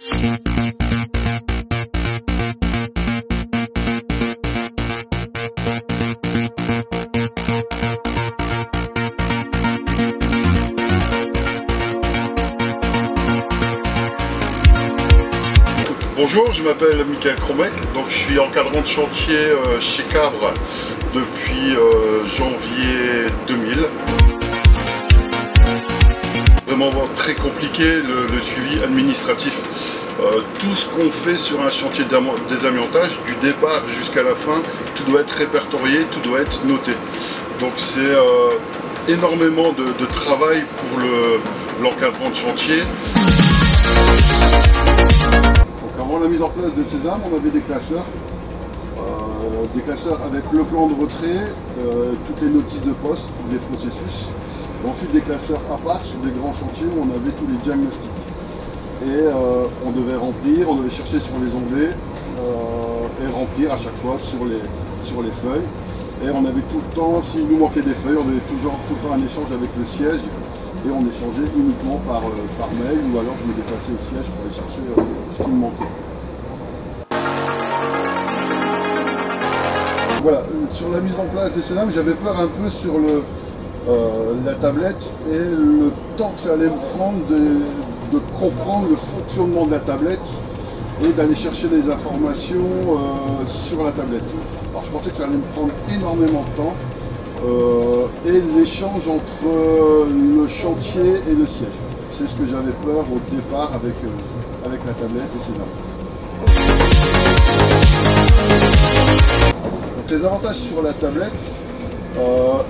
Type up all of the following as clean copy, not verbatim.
Bonjour, je m'appelle Michael Cromek, donc je suis encadrant de chantier chez Cabre depuis janvier 2000. Vraiment très compliqué le suivi administratif. Tout ce qu'on fait sur un chantier de désamiantage, du départ jusqu'à la fin, tout doit être répertorié, tout doit être noté. Donc c'est énormément de travail pour l'encadrant de chantier. Avant la mise en place de Sésame, on avait des classeurs avec le plan de retrait, toutes les notices de poste, les processus, et ensuite des classeurs à part sur des grands chantiers où on avait tous les diagnostics. Et on devait remplir, on devait chercher sur les onglets et remplir à chaque fois sur les feuilles. Et on avait tout le temps, s'il nous manquait des feuilles, on avait toujours tout le temps un échange avec le siège et on échangeait uniquement par mail, ou alors je me déplaçais au siège pour aller chercher ce qui me manquait. Voilà, sur la mise en place de Sésame, j'avais peur un peu sur la tablette et le temps que ça allait me prendre de comprendre le fonctionnement de la tablette et d'aller chercher les informations sur la tablette. Alors je pensais que ça allait me prendre énormément de temps et l'échange entre le chantier et le siège. C'est ce que j'avais peur au départ avec la tablette et Sésame. Donc les avantages sur la tablette,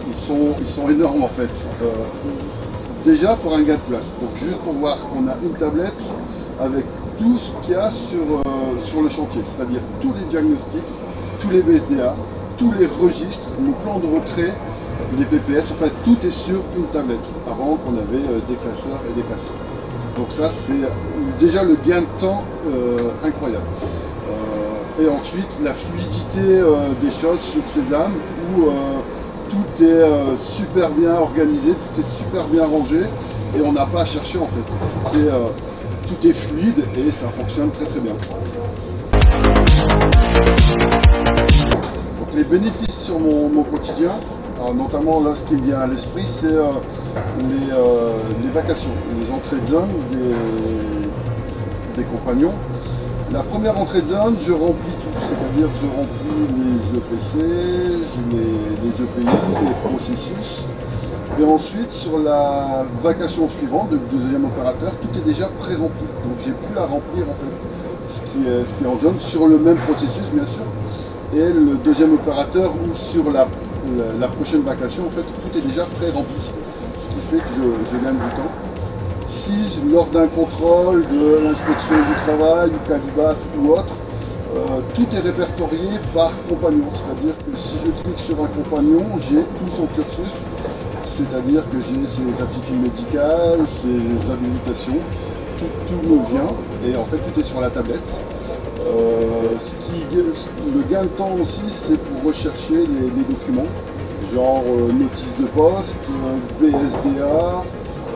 ils sont énormes en fait. Déjà pour un gain de place, donc juste pour voir qu'on a une tablette avec tout ce qu'il y a sur le chantier, c'est-à-dire tous les diagnostics, tous les BSDA, tous les registres, le plan de retrait, les PPS, enfin tout est sur une tablette. Avant qu'on avait des classeurs et des classeurs. Donc ça c'est déjà le gain de temps incroyable. Et ensuite la fluidité des choses sur Sésame où tout est super bien organisé, tout est super bien rangé et on n'a pas à chercher en fait. Tout est fluide et ça fonctionne très très bien. Donc les bénéfices sur mon quotidien, notamment là ce qui me vient à l'esprit, c'est les vacations, les entrées de zone des compagnons. La première entrée de zone, je remplis tout, c'est-à-dire que je remplis les EPC, les EPI, les processus. Et ensuite, sur la vacation suivante, du deuxième opérateur, tout est déjà pré-rempli. Donc j'ai plus à remplir en fait ce qui est en zone, sur le même processus bien sûr. Et le deuxième opérateur ou sur la prochaine vacation, en fait, tout est déjà pré-rempli. Ce qui fait que je gagne du temps. Si lors d'un contrôle de l'inspection du travail, du calibat ou autre, tout est répertorié par compagnon, c'est-à-dire que si je clique sur un compagnon, j'ai tout son cursus, c'est-à-dire que j'ai ses aptitudes médicales, ses habilitations, tout me vient, et en fait tout est sur la tablette. Le gain de temps aussi, c'est pour rechercher les documents, genre notice de poste, BSDA,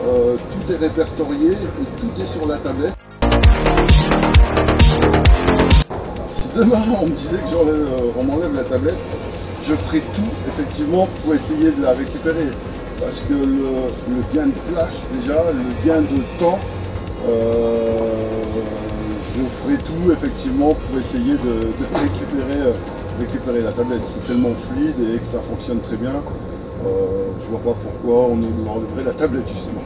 tout est répertorié et tout est sur la tablette. Alors, si demain on me disait que on m'enlève la tablette, je ferai tout effectivement pour essayer de la récupérer. Parce que le gain de place déjà, le gain de temps, je ferai tout effectivement pour essayer de récupérer la tablette. C'est tellement fluide et que ça fonctionne très bien. Je vois pas pourquoi on nous enlèverait la tablette justement.